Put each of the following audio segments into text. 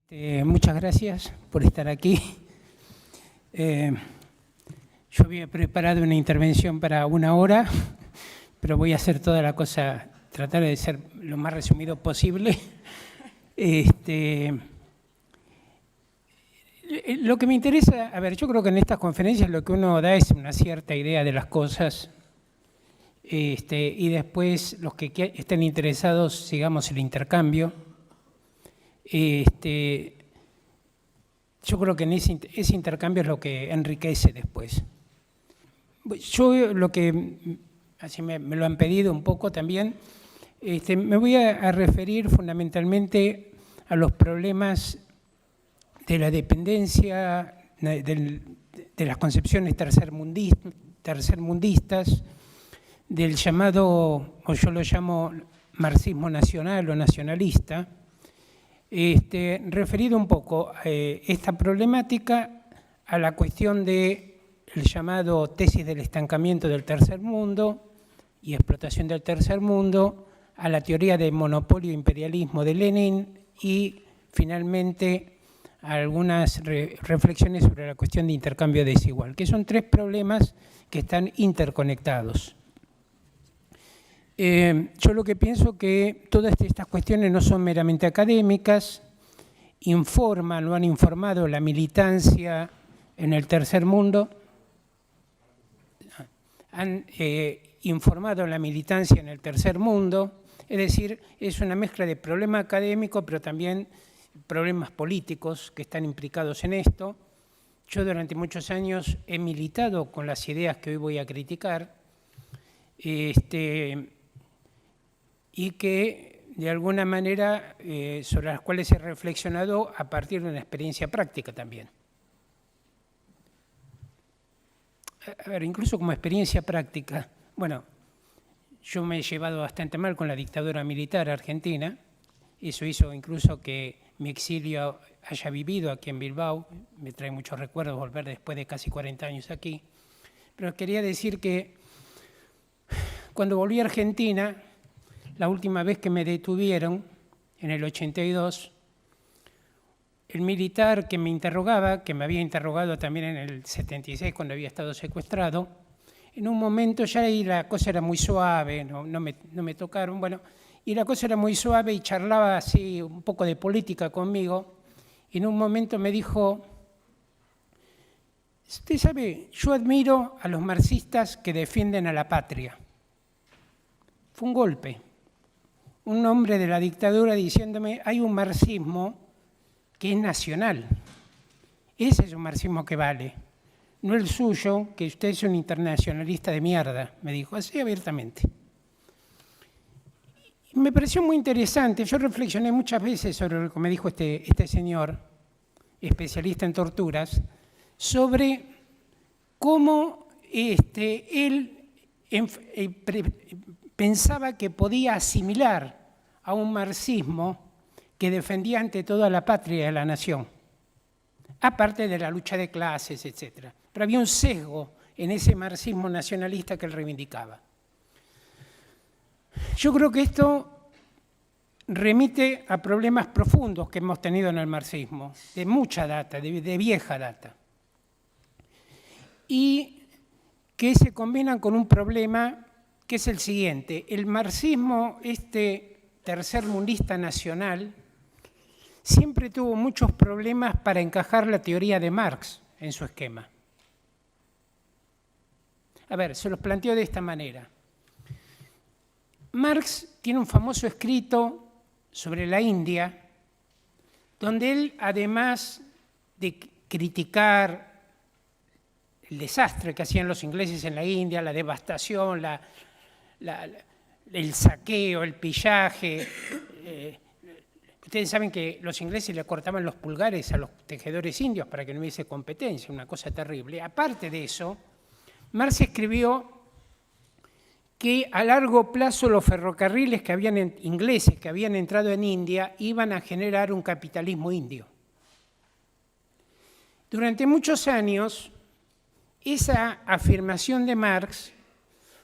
Muchas gracias por estar aquí. Yo había preparado una intervención para 1 hora, pero voy a hacer toda la cosa, tratar de ser lo más resumido posible. Lo que me interesa, yo creo que en estas conferencias lo que uno da es una cierta idea de las cosas, y después los que estén interesados sigamos el intercambio. Yo creo que en ese intercambio es lo que enriquece después. Yo lo que, así me lo han pedido un poco también, me voy a referir fundamentalmente a los problemas de la dependencia, de las concepciones tercermundistas, del llamado, o yo lo llamo marxismo nacional o nacionalista, referido un poco esta problemática a la cuestión del llamado tesis del estancamiento del tercer mundo y explotación del tercer mundo, a la teoría de monopolio e imperialismo de Lenin y finalmente algunas reflexiones sobre la cuestión de intercambio desigual, que son 3 problemas que están interconectados. Yo lo que pienso que todas estas cuestiones no son meramente académicas, lo han informado la militancia en el tercer mundo, han informado la militancia en el tercer mundo, es decir, es una mezcla de problema académico, pero también problemas políticos que están implicados en esto. Yo durante muchos años he militado con las ideas que hoy voy a criticar, y que de alguna manera sobre las cuales he reflexionado a partir de una experiencia práctica también. Incluso como experiencia práctica, bueno, yo me he llevado bastante mal con la dictadura militar argentina, eso hizo incluso que mi exilio haya vivido aquí en Bilbao, me trae muchos recuerdos volver después de casi 40 años aquí, pero quería decir que cuando volví a Argentina, la última vez que me detuvieron, en el 82, el militar que me interrogaba, que me había interrogado también en el 76 cuando había estado secuestrado, en un momento ya ahí la cosa era muy suave, no me tocaron, bueno, y la cosa era muy suave y charlaba así un poco de política conmigo, y en un momento me dijo, usted sabe, yo admiro a los marxistas que defienden a la patria. Fue un golpe. Un hombre de la dictadura diciéndome, hay un marxismo que es nacional. Ese es un marxismo que vale. No el suyo, que usted es un internacionalista de mierda, me dijo así abiertamente. Me pareció muy interesante. Yo reflexioné muchas veces sobre lo que me dijo este señor, especialista en torturas, sobre cómo él pensaba que podía asimilar a un marxismo que defendía ante todo a la patria y a la nación, aparte de la lucha de clases, etc. Pero había un sesgo en ese marxismo nacionalista que él reivindicaba. Yo creo que esto remite a problemas profundos que hemos tenido en el marxismo, de mucha data, de vieja data, y que se combinan con un problema que es el siguiente. El marxismo, tercermundista nacional, siempre tuvo muchos problemas para encajar la teoría de Marx en su esquema. Se los planteo de esta manera. Marx tiene un famoso escrito sobre la India, donde él, además de criticar el desastre que hacían los ingleses en la India, la devastación, el saqueo, el pillaje. Ustedes saben que los ingleses le cortaban los pulgares a los tejedores indios para que no hubiese competencia, una cosa terrible. Aparte de eso, Marx escribió que a largo plazo los ferrocarriles ingleses que habían entrado en India iban a generar un capitalismo indio. Durante muchos años, esa afirmación de Marx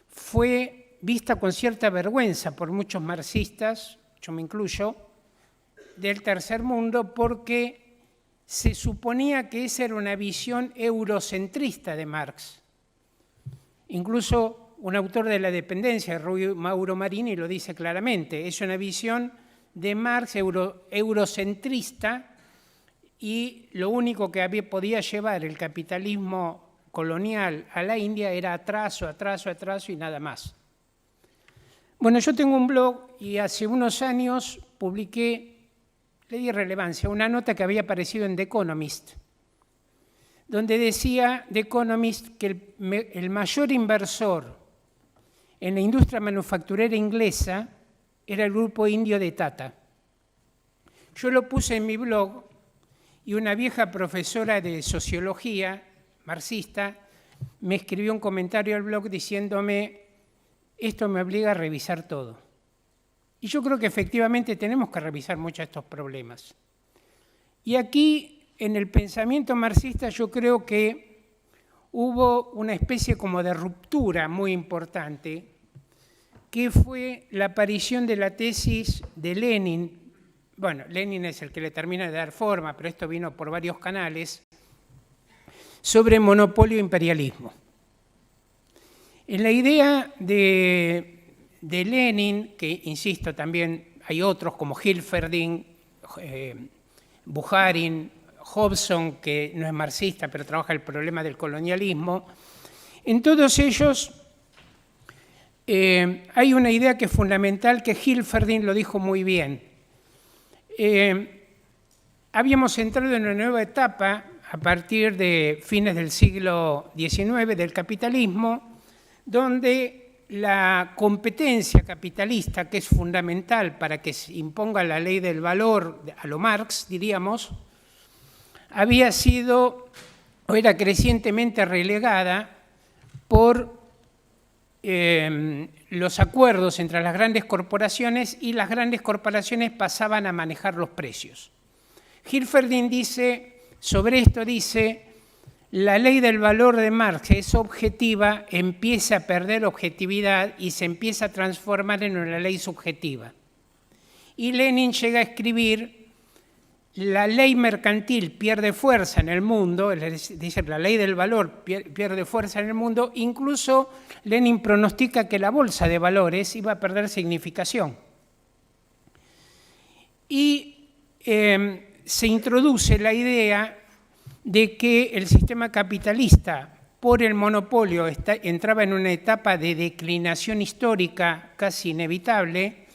fue vista con cierta vergüenza por muchos marxistas, yo me incluyo, del tercer mundo porque se suponía que esa era una visión eurocentrista de Marx. Incluso un autor de La dependencia, Mauro Marini, lo dice claramente. Es una visión de Marx eurocentrista y lo único que podía llevar el capitalismo colonial a la India era atraso, atraso, atraso y nada más. Bueno, yo tengo un blog y hace unos años publiqué, le di relevancia, una nota que había aparecido en The Economist, donde decía The Economist que el mayor inversor en la industria manufacturera inglesa era el grupo indio de Tata. Yo lo puse en mi blog y una vieja profesora de sociología marxista me escribió un comentario al blog diciéndome: esto me obliga a revisar todo. Y yo creo que efectivamente tenemos que revisar mucho estos problemas. Y aquí, en el pensamiento marxista, yo creo que hubo una especie como de ruptura muy importante, que fue la aparición de la tesis de Lenin. Bueno, Lenin es el que le termina de dar forma, pero esto vino por varios canales, sobre monopolio e imperialismo. En la idea de Lenin, que insisto también hay otros como Hilferding, Bukharin, Hobson, que no es marxista pero trabaja el problema del colonialismo, en todos ellos hay una idea que es fundamental, que Hilferding lo dijo muy bien. Habíamos entrado en una nueva etapa a partir de fines del siglo XIX del capitalismo, donde la competencia capitalista, que es fundamental para que se imponga la ley del valor a lo Marx, diríamos, había sido o era crecientemente relegada por los acuerdos entre las grandes corporaciones, y las grandes corporaciones pasaban a manejar los precios. Hilferding dice, sobre esto dice: la ley del valor de Marx es objetiva, empieza a perder objetividad y se empieza a transformar en una ley subjetiva. Y Lenin llega a escribir: la ley mercantil pierde fuerza en el mundo, es decir, la ley del valor pierde fuerza en el mundo. Incluso Lenin pronostica que la bolsa de valores iba a perder significación. Y se introduce la idea de que el sistema capitalista, por el monopolio, entraba en una etapa de declinación histórica casi inevitable.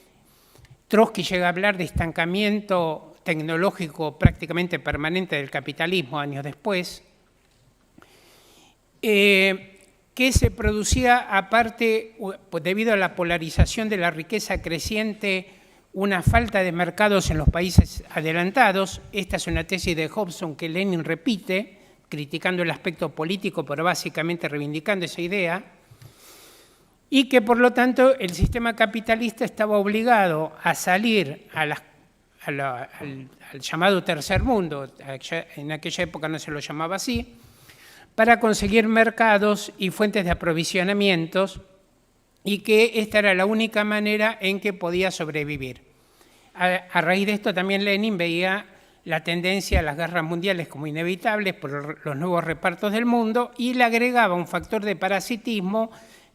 Trotsky llega a hablar de estancamiento tecnológico prácticamente permanente del capitalismo años después, que se producía, aparte, debido a la polarización de la riqueza creciente, una falta de mercados en los países adelantados. Esta es una tesis de Hobson que Lenin repite, criticando el aspecto político, pero básicamente reivindicando esa idea, y que por lo tanto el sistema capitalista estaba obligado a salir al llamado tercer mundo, en aquella época no se lo llamaba así, para conseguir mercados y fuentes de aprovisionamientos, y que esta era la única manera en que podía sobrevivir. A raíz de esto también Lenin veía la tendencia a las guerras mundiales como inevitables por los nuevos repartos del mundo, y le agregaba un factor de parasitismo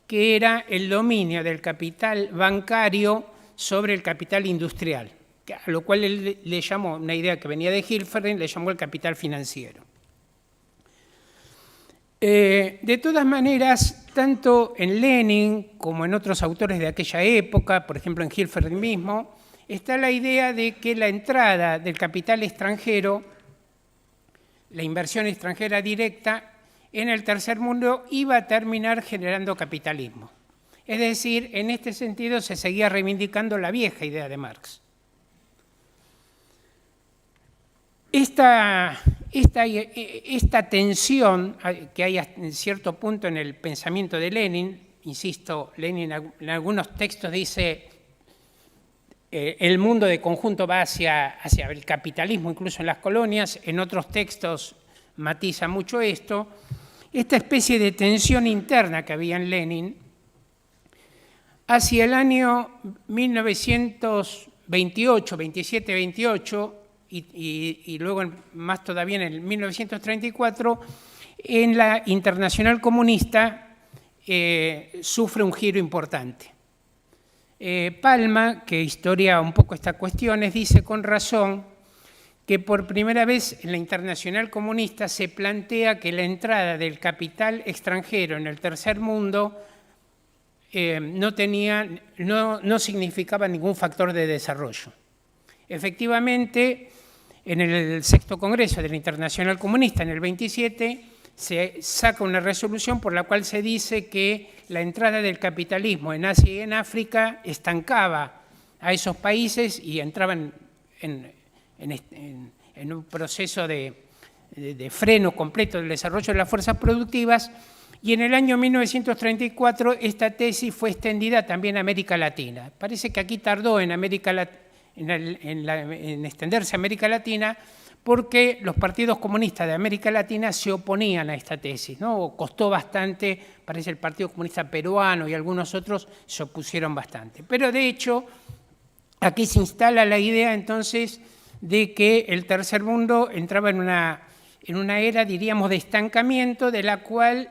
que era el dominio del capital bancario sobre el capital industrial, a lo cual él le llamó, una idea que venía de Hilferding, le llamó el capital financiero. De todas maneras, tanto en Lenin como en otros autores de aquella época, por ejemplo en Hilferding mismo, está la idea de que la entrada del capital extranjero, la inversión extranjera directa en el tercer mundo, iba a terminar generando capitalismo. Es decir, en este sentido se seguía reivindicando la vieja idea de Marx. Esta tensión que hay en cierto punto en el pensamiento de Lenin, insisto, Lenin en algunos textos dice el mundo de conjunto va hacia el capitalismo, incluso en las colonias, en otros textos matiza mucho esto. Esta especie de tensión interna que había en Lenin, hacia el año 1920, 28, 27, 28, y luego más todavía en el 1934, en la Internacional Comunista sufre un giro importante. Palma, que historia un poco estas cuestiones, dice con razón que por primera vez en la Internacional Comunista se plantea que la entrada del capital extranjero en el tercer mundo no significaba ningún factor de desarrollo. Efectivamente, en el sexto Congreso de la Internacional Comunista, en el 27, se saca una resolución por la cual se dice que la entrada del capitalismo en Asia y en África estancaba a esos países y entraban en un proceso de freno completo del desarrollo de las fuerzas productivas, y en el año 1934 esta tesis fue extendida también a América Latina. Parece que aquí tardó en extenderse a América Latina porque los partidos comunistas de América Latina se oponían a esta tesis, ¿no? Costó bastante, parece el Partido Comunista Peruano y algunos otros se opusieron bastante. Pero de hecho, aquí se instala la idea entonces de que el tercer mundo entraba en una era, diríamos, de estancamiento, de la cual,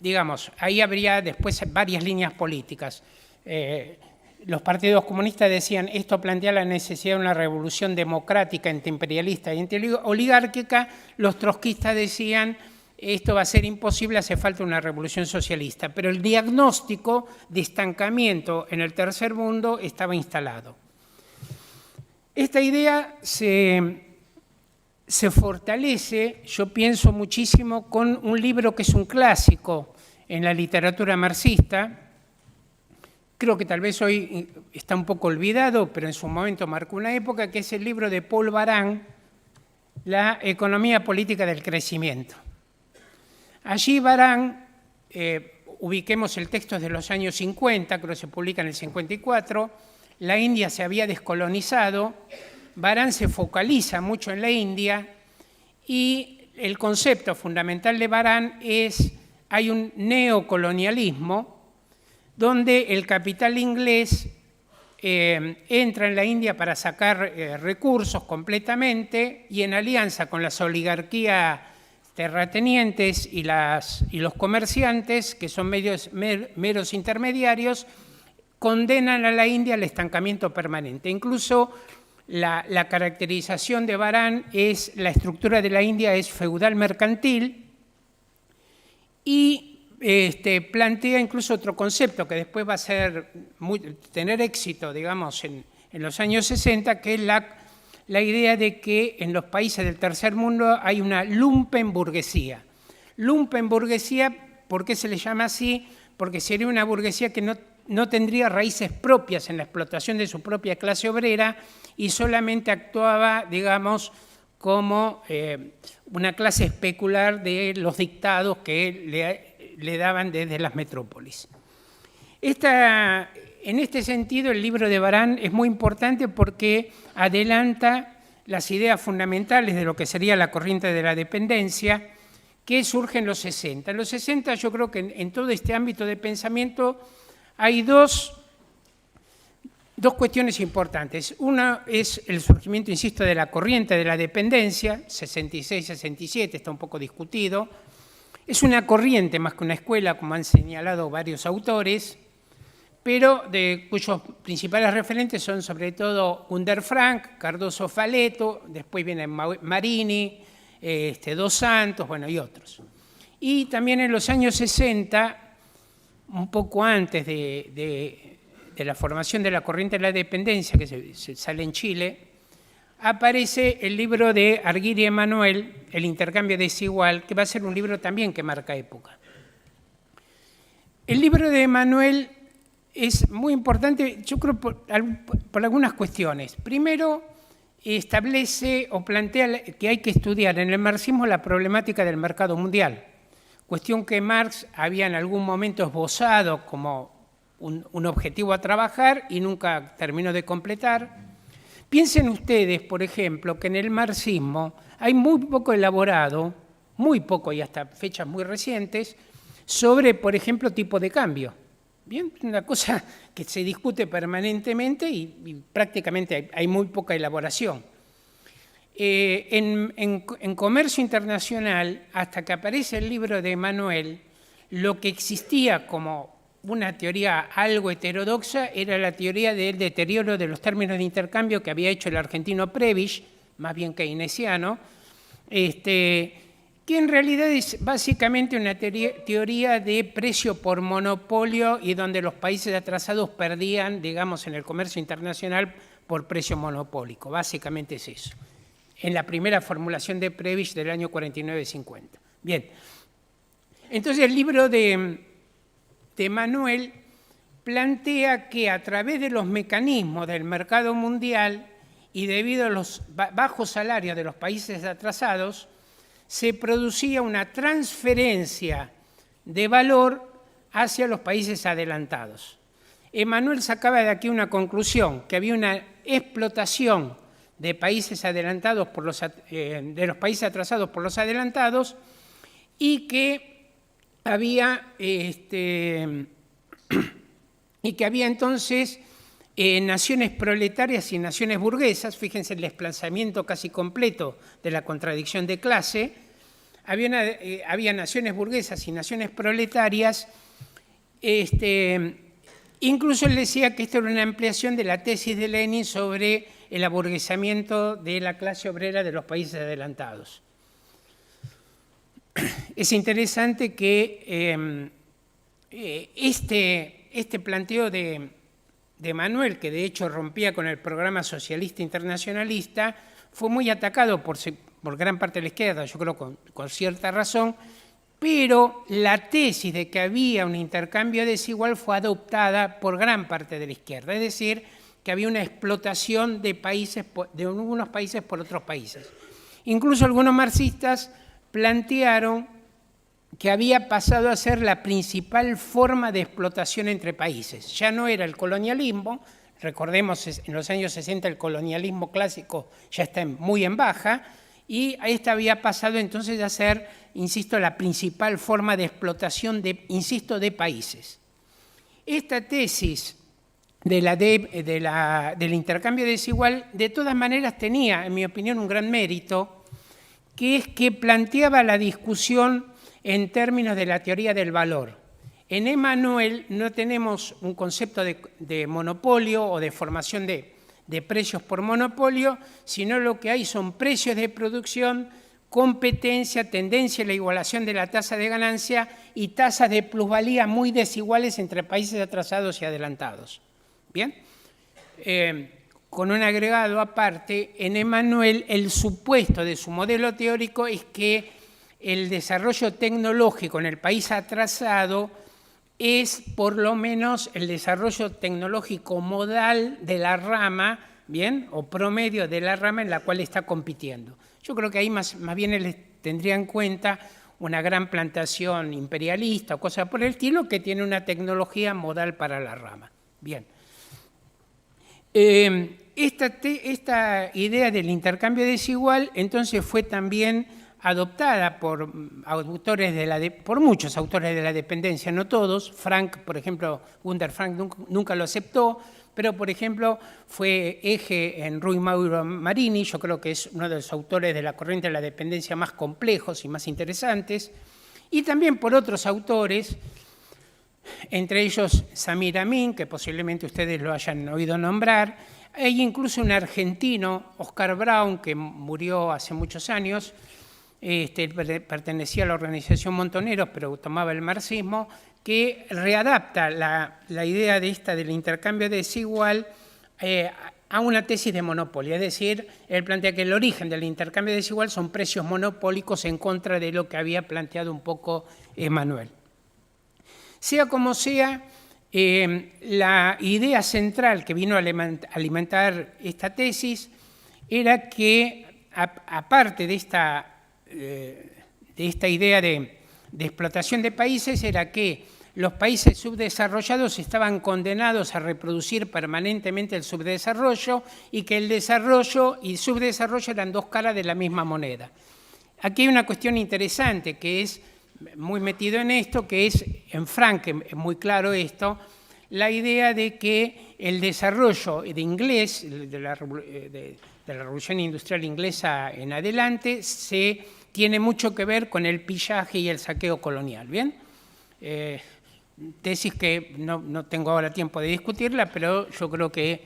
digamos, ahí habría después varias líneas políticas. Los partidos comunistas decían, esto plantea la necesidad de una revolución democrática, antiimperialista y antioligárquica. Los trotskistas decían, esto va a ser imposible, hace falta una revolución socialista. Pero el diagnóstico de estancamiento en el tercer mundo estaba instalado. Esta idea se fortalece, yo pienso muchísimo, con un libro que es un clásico en la literatura marxista. Creo que tal vez hoy está un poco olvidado, pero en su momento marcó una época, que es el libro de Paul Baran, La economía política del crecimiento. Allí Baran, ubiquemos el texto de los años 50, creo que se publica en el 54, la India se había descolonizado, Baran se focaliza mucho en la India y el concepto fundamental de Baran es, hay un neocolonialismo donde el capital inglés entra en la India para sacar recursos completamente y en alianza con las oligarquías terratenientes y los comerciantes, que son meros intermediarios, condenan a la India al estancamiento permanente. Incluso la caracterización de Baran es, la estructura de la India es feudal mercantil y plantea incluso otro concepto que después va a tener éxito, digamos, en los años 60, que es la idea de que en los países del tercer mundo hay una lumpenburguesía. Lumpenburguesía, ¿por qué se le llama así? Porque sería una burguesía que no tendría raíces propias en la explotación de su propia clase obrera y solamente actuaba, digamos, como una clase especular de los dictados que le daban desde las metrópolis. En este sentido, el libro de Baran es muy importante porque adelanta las ideas fundamentales de lo que sería la corriente de la dependencia, que surge en los 60. En los 60 yo creo que en todo este ámbito de pensamiento hay dos cuestiones importantes. Una es el surgimiento, insisto, de la corriente de la dependencia, 66-67, está un poco discutido. Es una corriente más que una escuela, como han señalado varios autores, pero cuyos principales referentes son sobre todo Gunder Frank, Cardoso Faleto, después vienen Marini, Dos Santos, bueno, y otros. Y también en los años 60, un poco antes de la formación de la corriente de la dependencia, que se sale en Chile, aparece el libro de Arguiri Emanuel, El intercambio desigual, que va a ser un libro también que marca época. El libro de Emanuel es muy importante, yo creo, por algunas cuestiones. Primero, establece o plantea que hay que estudiar en el marxismo la problemática del mercado mundial, cuestión que Marx había en algún momento esbozado como un objetivo a trabajar y nunca terminó de completar. Piensen ustedes, por ejemplo, que en el marxismo hay muy poco elaborado, muy poco y hasta fechas muy recientes, sobre, por ejemplo, tipo de cambio. Bien, una cosa que se discute permanentemente y prácticamente hay muy poca elaboración. En comercio internacional, hasta que aparece el libro de Emanuel, lo que existía como una teoría algo heterodoxa era la teoría del deterioro de los términos de intercambio que había hecho el argentino Prebisch, más bien keynesiano, que en realidad es básicamente una teoría de precio por monopolio y donde los países atrasados perdían, digamos, en el comercio internacional por precio monopólico. Básicamente es eso, en la primera formulación de Prebisch del año 49-50. Bien, entonces el libro de Emanuel plantea que a través de los mecanismos del mercado mundial y debido a los bajos salarios de los países atrasados, se producía una transferencia de valor hacia los países adelantados. Emanuel sacaba de aquí una conclusión, que había una explotación de países adelantados de los países atrasados por los adelantados y que había entonces naciones proletarias y naciones burguesas. Fíjense el desplazamiento casi completo de la contradicción de clase. Había naciones burguesas y naciones proletarias. Incluso él decía que esto era una ampliación de la tesis de Lenin sobre el aburguesamiento de la clase obrera de los países adelantados. Es interesante que este planteo de Emanuel, que de hecho rompía con el programa socialista internacionalista, fue muy atacado por gran parte de la izquierda, yo creo con cierta razón, pero la tesis de que había un intercambio desigual fue adoptada por gran parte de la izquierda, es decir, que había una explotación de algunos países por otros países. Incluso algunos marxistas plantearon que había pasado a ser la principal forma de explotación entre países. Ya no era el colonialismo, recordemos, en los años 60 el colonialismo clásico ya está muy en baja, y esta había pasado entonces a ser, insisto, la principal forma de explotación de países. Esta tesis del intercambio desigual, de todas maneras tenía, en mi opinión, un gran mérito, que es que planteaba la discusión en términos de la teoría del valor. En Emanuel no tenemos un concepto de monopolio o de formación de precios por monopolio, sino lo que hay son precios de producción, competencia, tendencia a la igualación de la tasa de ganancia y tasas de plusvalía muy desiguales entre países atrasados y adelantados. Bien, con un agregado aparte, en Emanuel el supuesto de su modelo teórico es que el desarrollo tecnológico en el país atrasado es por lo menos el desarrollo tecnológico modal de la rama, ¿bien?, o promedio de la rama en la cual está compitiendo. Yo creo que ahí más bien él tendría en cuenta una gran plantación imperialista o cosas por el estilo que tiene una tecnología modal para la rama. Bien. Esta idea del intercambio desigual entonces fue también adoptada por muchos autores de la dependencia, no todos. Frank, por ejemplo, Gunther Frank nunca lo aceptó, pero por ejemplo fue eje en Rui Mauro Marini, yo creo que es uno de los autores de la corriente de la dependencia más complejos y más interesantes, y también por otros autores, entre ellos Samir Amin, que posiblemente ustedes lo hayan oído nombrar. Hay incluso un argentino, Oscar Brown, que murió hace muchos años, pertenecía a la organización Montoneros, pero tomaba el marxismo, que readapta la idea del intercambio desigual a una tesis de monopolio. Es decir, él plantea que el origen del intercambio desigual son precios monopólicos en contra de lo que había planteado un poco Emanuel. Sea como sea, la idea central que vino a alimentar esta tesis era que, aparte de esta idea de explotación de países, era que los países subdesarrollados estaban condenados a reproducir permanentemente el subdesarrollo y que el desarrollo y subdesarrollo eran dos caras de la misma moneda. Aquí hay una cuestión interesante que es muy metido en esto, que es, en Frank es muy claro esto, la idea de que el desarrollo de inglés, de la Revolución Industrial Inglesa en adelante, tiene mucho que ver con el pillaje y el saqueo colonial, ¿bien? Tesis que no tengo ahora tiempo de discutirla, pero yo creo que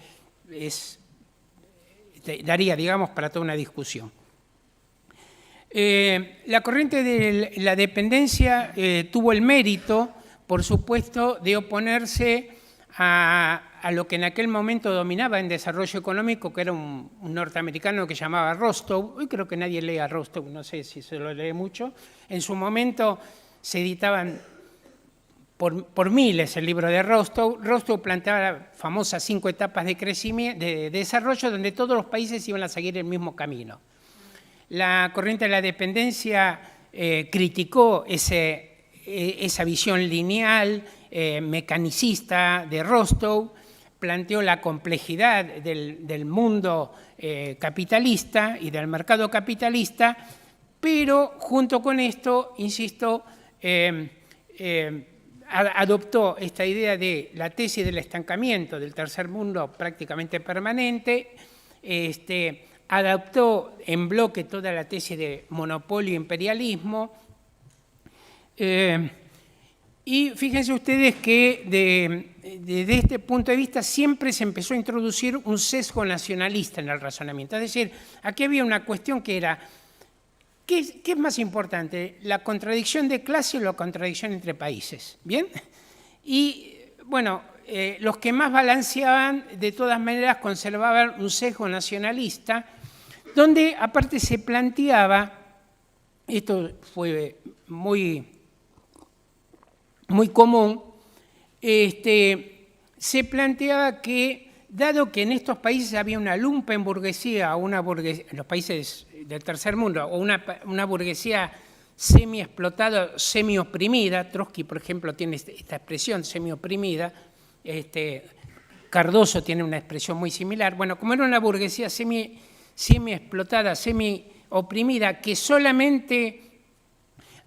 daría, digamos, para toda una discusión. La corriente de la dependencia tuvo el mérito, por supuesto, de oponerse a lo que en aquel momento dominaba en desarrollo económico, que era un norteamericano que llamaba Rostow. Hoy creo que nadie lee a Rostow, no sé si se lo lee mucho. En su momento se editaban por miles el libro de Rostow. Rostow planteaba las famosas 5 etapas de crecimiento, de desarrollo, donde todos los países iban a seguir el mismo camino. La corriente de la dependencia criticó esa visión lineal, mecanicista de Rostow, planteó la complejidad del mundo capitalista y del mercado capitalista, pero junto con esto, insisto, adoptó esta idea de la tesis del estancamiento del tercer mundo prácticamente permanente, adaptó en bloque toda la tesis de monopolio e imperialismo. Y fíjense ustedes que desde este punto de vista siempre se empezó a introducir un sesgo nacionalista en el razonamiento. Es decir, aquí había una cuestión que era, ¿qué es más importante? ¿La contradicción de clase o la contradicción entre países? ¿Bien? Y bueno, los que más balanceaban, de todas maneras, conservaban un sesgo nacionalista, donde aparte se planteaba, esto fue muy común, se planteaba que, dado que en estos países había una lumpenburguesía, en los países del tercer mundo, o una burguesía semi-explotada, semi-oprimida, Trotsky, por ejemplo, tiene esta expresión, semi-oprimida, Cardoso tiene una expresión muy similar. Bueno, como era una burguesía semi-explotada, semi-oprimida, que solamente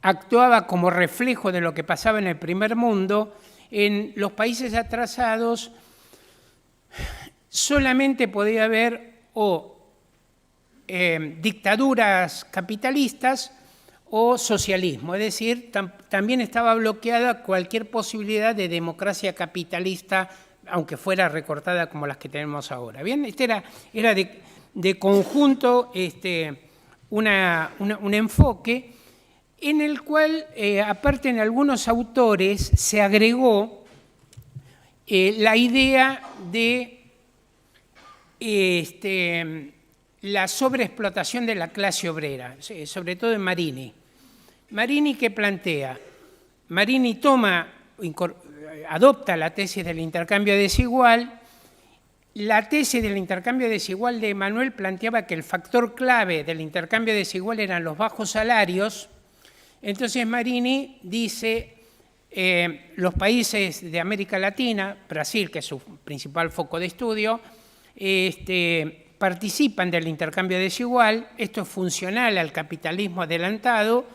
actuaba como reflejo de lo que pasaba en el primer mundo, en los países atrasados solamente podía haber dictaduras capitalistas o socialismo, es decir, también estaba bloqueada cualquier posibilidad de democracia capitalista, aunque fuera recortada como las que tenemos ahora. Bien, era de conjunto un enfoque en el cual, aparte en algunos autores, se agregó la idea de la sobreexplotación de la clase obrera, sobre todo en Marini. Marini, ¿qué plantea? Marini adopta la tesis del intercambio desigual. La tesis del intercambio desigual de Manuel planteaba que el factor clave del intercambio desigual eran los bajos salarios. Entonces Marini dice, los países de América Latina, Brasil, que es su principal foco de estudio, participan del intercambio desigual, esto es funcional al capitalismo adelantado.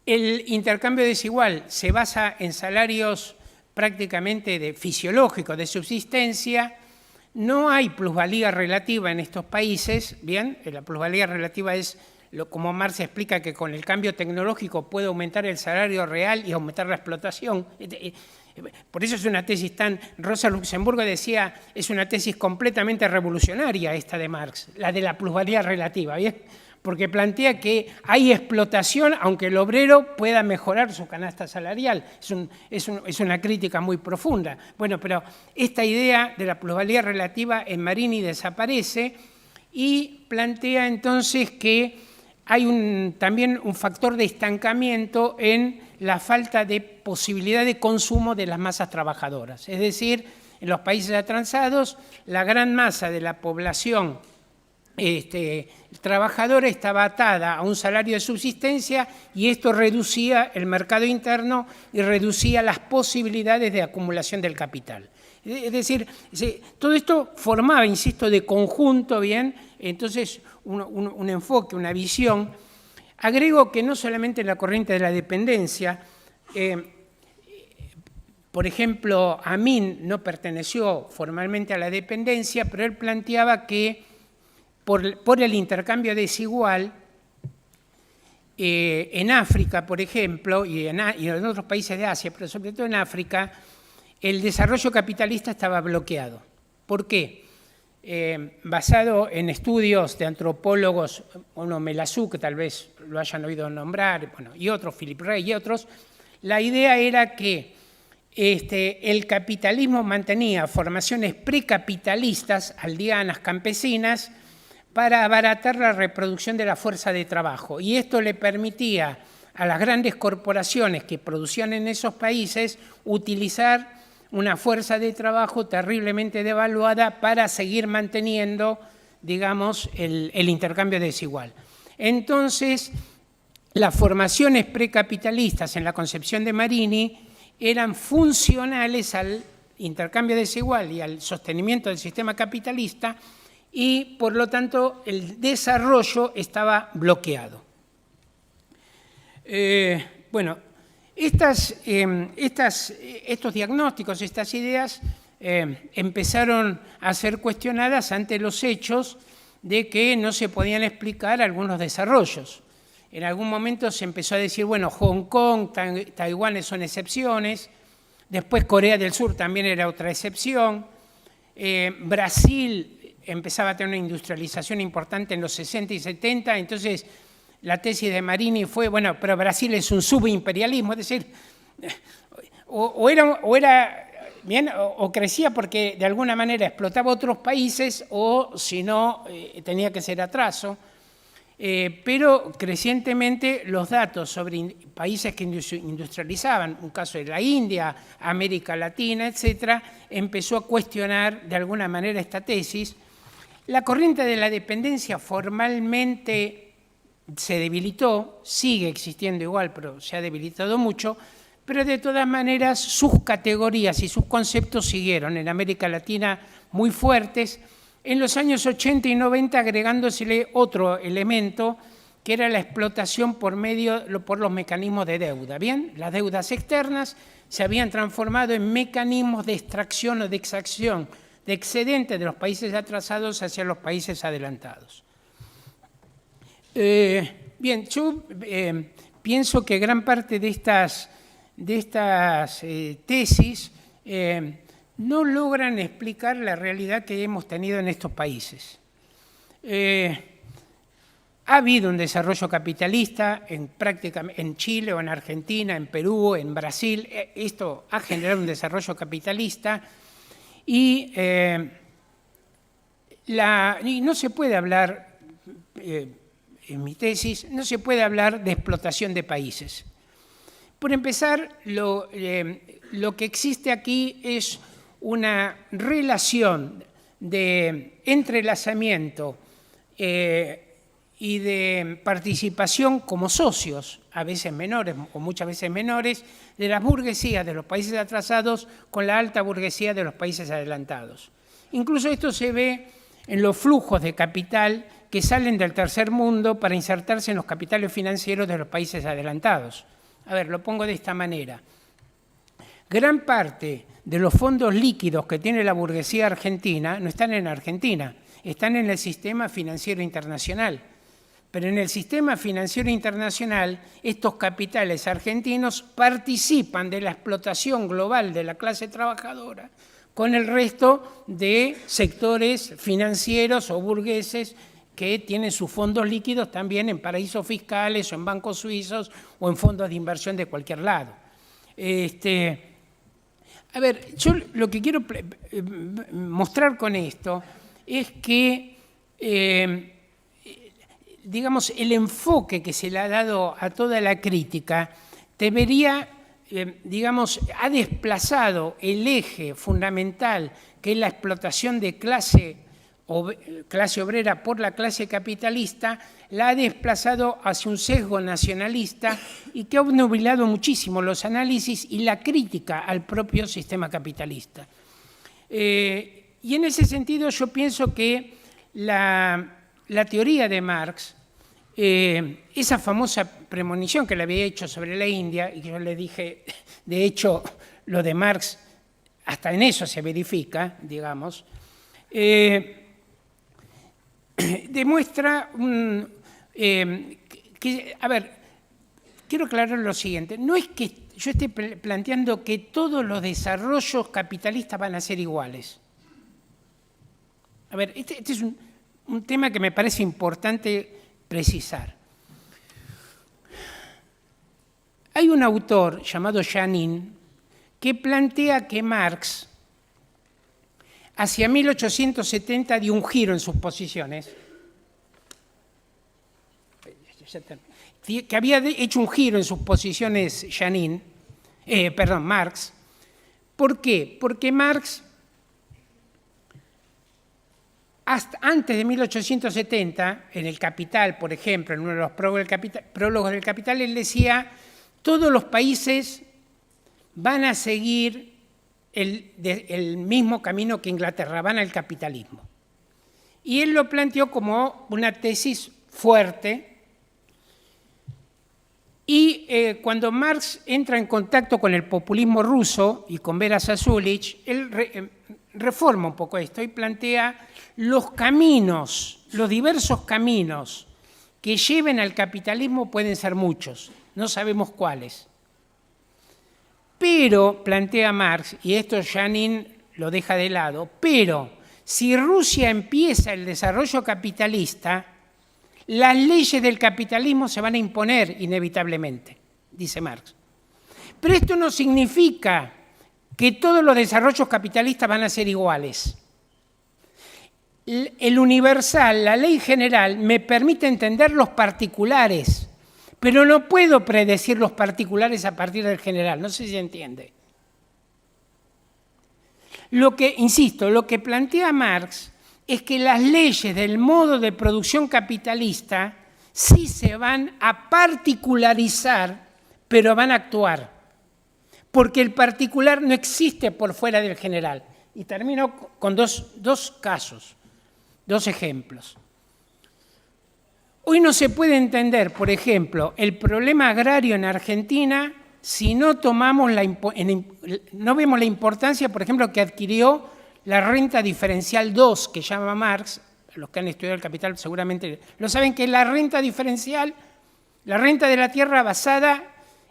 El intercambio desigual se basa en salarios prácticamente fisiológicos, de subsistencia. No hay plusvalía relativa en estos países, ¿bien? La plusvalía relativa es, como Marx explica, que con el cambio tecnológico puede aumentar el salario real y aumentar la explotación. Por eso es una tesis Rosa Luxemburgo decía, es una tesis completamente revolucionaria esta de Marx, la de la plusvalía relativa, ¿bien? Porque plantea que hay explotación aunque el obrero pueda mejorar su canasta salarial. Es una crítica muy profunda. Bueno, pero esta idea de la plusvalía relativa en Marini desaparece y plantea entonces que hay también un factor de estancamiento en la falta de posibilidad de consumo de las masas trabajadoras. Es decir, en los países atrasados, la gran masa de la población trabajadora estaba atada a un salario de subsistencia y esto reducía el mercado interno y reducía las posibilidades de acumulación del capital. Es decir, todo esto formaba, insisto, de conjunto, ¿bien? Entonces, un enfoque, una visión. Agrego que no solamente en la corriente de la dependencia, Por ejemplo, Amin no perteneció formalmente a la dependencia, pero él planteaba que por el intercambio desigual, en África, por ejemplo, y en otros países de Asia, pero sobre todo en África, el desarrollo capitalista estaba bloqueado. ¿Por qué? Basado en estudios de antropólogos, uno Melasú, que tal vez lo hayan oído nombrar, bueno, y otros, Philip Rey y otros, la idea era que el capitalismo mantenía formaciones precapitalistas, aldeanas, campesinas, para abaratar la reproducción de la fuerza de trabajo. Y esto le permitía a las grandes corporaciones que producían en esos países utilizar una fuerza de trabajo terriblemente devaluada para seguir manteniendo, digamos, el intercambio desigual. Entonces, las formaciones precapitalistas en la concepción de Marini eran funcionales al intercambio desigual y al sostenimiento del sistema capitalista y, por lo tanto, el desarrollo estaba bloqueado. Bueno, estos diagnósticos, estas ideas, empezaron a ser cuestionadas ante los hechos de que no se podían explicar algunos desarrollos. En algún momento se empezó a decir, bueno, Hong Kong, Taiwán son excepciones, después Corea del Sur también era otra excepción, Brasil empezaba a tener una industrialización importante en los 60 y 70, entonces la tesis de Marini fue, bueno, pero Brasil es un subimperialismo, es decir, o crecía porque de alguna manera explotaba otros países o si no tenía que ser atraso. Pero crecientemente los datos sobre países que industrializaban, un caso de la India, América Latina, etcétera, empezó a cuestionar de alguna manera esta tesis. La corriente de la dependencia formalmente se debilitó, sigue existiendo igual, pero se ha debilitado mucho, pero de todas maneras sus categorías y sus conceptos siguieron en América Latina muy fuertes. En los años 80 y 90 agregándosele otro elemento, que era la explotación por los mecanismos de deuda. Bien, las deudas externas se habían transformado en mecanismos de extracción o de exacción de excedentes de los países atrasados hacia los países adelantados. Bien, yo pienso que gran parte de estas tesis no logran explicar la realidad que hemos tenido en estos países. Ha habido un desarrollo capitalista en Chile o en Argentina, en Perú, en Brasil. Esto ha generado un desarrollo capitalista y no se puede hablar, en mi tesis, no se puede hablar de explotación de países. Por empezar, lo que existe aquí es una relación de entrelazamiento y de participación como socios, a veces menores o muchas veces menores, de las burguesías de los países atrasados con la alta burguesía de los países adelantados. Incluso esto se ve en los flujos de capital que salen del tercer mundo para insertarse en los capitales financieros de los países adelantados. A ver, lo pongo de esta manera. Gran parte de los fondos líquidos que tiene la burguesía argentina no están en Argentina, están en el sistema financiero internacional. Pero en el sistema financiero internacional, estos capitales argentinos participan de la explotación global de la clase trabajadora con el resto de sectores financieros o burgueses que tienen sus fondos líquidos también en paraísos fiscales o en bancos suizos o en fondos de inversión de cualquier lado. A ver, yo lo que quiero mostrar con esto es que, digamos, el enfoque que se le ha dado a toda la crítica debería, digamos, ha desplazado el eje fundamental que es la explotación de clase obrera por la clase capitalista, la ha desplazado hacia un sesgo nacionalista y que ha obnubilado muchísimo los análisis y la crítica al propio sistema capitalista. Y en ese sentido yo pienso que la teoría de Marx, esa famosa premonición que le había hecho sobre la India, y que yo le dije, de hecho, lo de Marx, hasta en eso se verifica, digamos, demuestra a ver, quiero aclarar lo siguiente, no es que yo esté planteando que todos los desarrollos capitalistas van a ser iguales. A ver, este es un tema que me parece importante precisar. Hay un autor llamado Janin que plantea que Marx, hacia 1870, dio un giro en sus posiciones, que había hecho un giro en sus posiciones Marx. ¿Por qué? Porque Marx, hasta antes de 1870, en el Capital, por ejemplo, en uno de los prólogos del Capital, él decía, todos los países van a seguir el mismo camino que Inglaterra, van al capitalismo. Y él lo planteó como una tesis fuerte. Y cuando Marx entra en contacto con el populismo ruso y con Vera Zasulich, él reforma un poco esto y plantea los caminos, los diversos caminos que lleven al capitalismo pueden ser muchos, no sabemos cuáles. Pero, plantea Marx, y esto Janin lo deja de lado, pero si Rusia empieza el desarrollo capitalista, las leyes del capitalismo se van a imponer inevitablemente, dice Marx. Pero esto no significa que todos los desarrollos capitalistas van a ser iguales. El universal, la ley general, me permite entender los particulares, pero no puedo predecir los particulares a partir del general, no sé si se entiende. Insisto, lo que plantea Marx es que las leyes del modo de producción capitalista sí se van a particularizar, pero van a actuar. Porque el particular no existe por fuera del general. Y termino con dos casos, dos ejemplos. Hoy no se puede entender, por ejemplo, el problema agrario en Argentina si no vemos la importancia, por ejemplo, que adquirió la renta diferencial 2, que llama Marx. Los que han estudiado el Capital seguramente lo saben, que es la renta diferencial, la renta de la tierra basada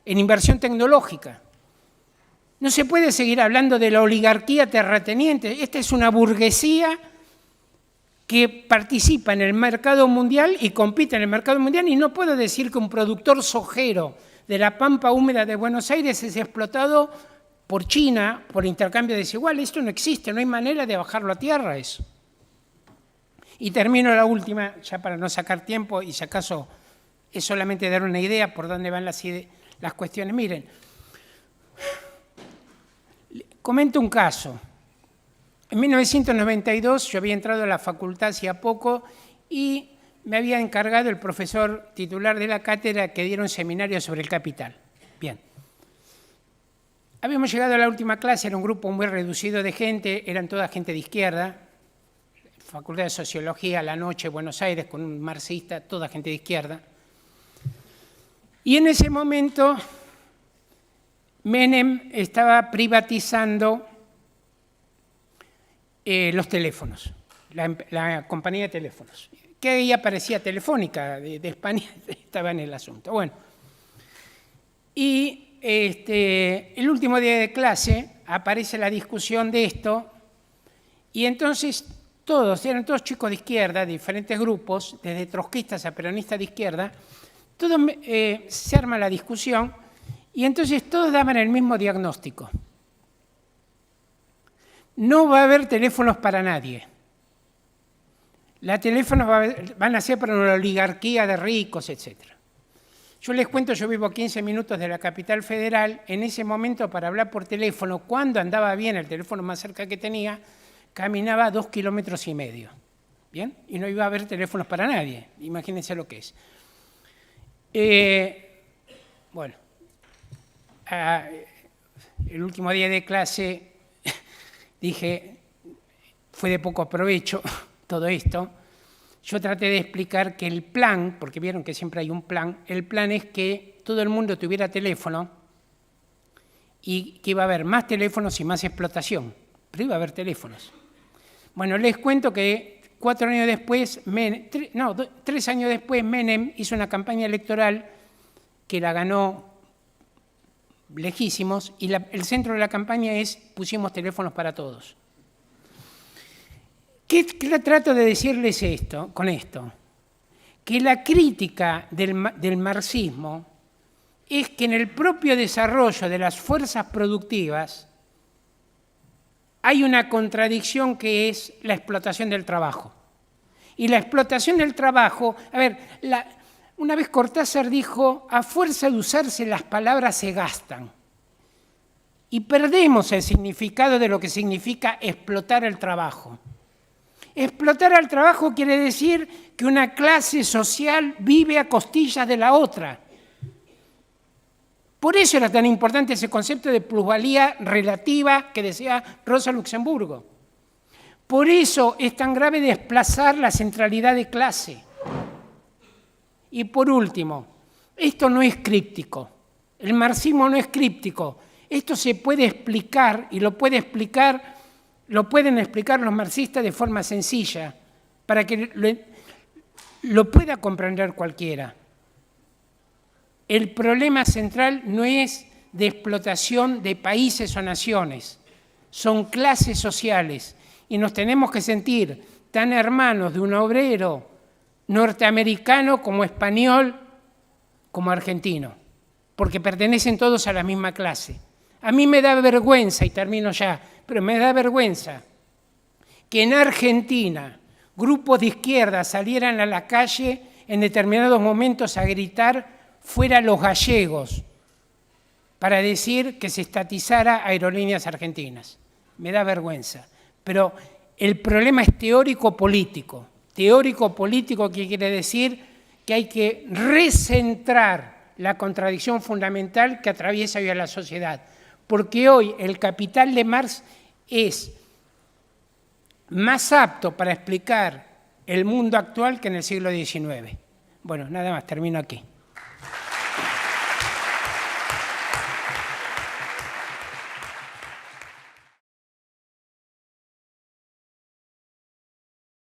en inversión tecnológica. No se puede seguir hablando de la oligarquía terrateniente. Esta es una burguesía que participa en el mercado mundial y compite en el mercado mundial, y no puedo decir que un productor sojero de la pampa húmeda de Buenos Aires es explotado por China por intercambio desigual. Esto no existe, no hay manera de bajarlo a tierra eso. Y termino la última, ya para no sacar tiempo, y si acaso es solamente dar una idea por dónde van las cuestiones. Miren, comento un caso. En 1992 yo había entrado a la facultad hacía poco y me había encargado el profesor titular de la cátedra que diera un seminario sobre el capital. Bien. Habíamos llegado a la última clase, era un grupo muy reducido de gente, eran toda gente de izquierda, Facultad de Sociología a la noche, Buenos Aires, con un marxista, toda gente de izquierda. Y en ese momento Menem estaba privatizando los teléfonos, la compañía de teléfonos, que ahí aparecía Telefónica de España, estaba en el asunto. Bueno, y el último día de clase aparece la discusión de esto, y entonces eran todos chicos de izquierda, de diferentes grupos, desde trotskistas a peronistas de izquierda, se arma la discusión, y entonces todos daban el mismo diagnóstico. No va a haber teléfonos para nadie. Los teléfonos van a ser para una oligarquía de ricos, etc. Yo les cuento, yo vivo a 15 minutos de la capital federal. En ese momento, para hablar por teléfono, cuando andaba bien el teléfono más cerca que tenía, caminaba 2,5 kilómetros. ¿Bien? Y no iba a haber teléfonos para nadie. Imagínense lo que es. Bueno, el último día de clase dije, fue de poco provecho todo esto. Yo traté de explicar que el plan, porque vieron que siempre hay un plan, el plan es que todo el mundo tuviera teléfono y que iba a haber más teléfonos y más explotación, pero iba a haber teléfonos. Bueno, les cuento que 4 años después, 3 años después, Menem hizo una campaña electoral que la ganó lejísimos, y el centro de la campaña es: pusimos teléfonos para todos. ¿Qué trato de decirles con esto? Que la crítica del marxismo es que en el propio desarrollo de las fuerzas productivas hay una contradicción, que es la explotación del trabajo. Y la explotación del trabajo, una vez Cortázar dijo: a fuerza de usarse las palabras se gastan. Y perdemos el significado de lo que significa explotar el trabajo. Explotar al trabajo quiere decir que una clase social vive a costillas de la otra. Por eso era tan importante ese concepto de plusvalía relativa que decía Rosa Luxemburgo. Por eso es tan grave desplazar la centralidad de clase. Y por último, esto no es críptico. El marxismo no es críptico. Esto se puede explicar, y lo pueden explicar los marxistas de forma sencilla, para que lo pueda comprender cualquiera. El problema central no es de explotación de países o naciones, son clases sociales, y nos tenemos que sentir tan hermanos de un obrero norteamericano como español como argentino, porque pertenecen todos a la misma clase. A mí me da vergüenza, y termino ya, pero me da vergüenza que en Argentina grupos de izquierda salieran a la calle en determinados momentos a gritar: fuera los gallegos, para decir que se estatizara Aerolíneas Argentinas. Me da vergüenza. Pero el problema es teórico-político. Teórico-político, que quiere decir que hay que recentrar la contradicción fundamental que atraviesa hoy a la sociedad. Porque hoy el Capital de Marx es más apto para explicar el mundo actual que en el siglo XIX. Bueno, nada más, termino aquí.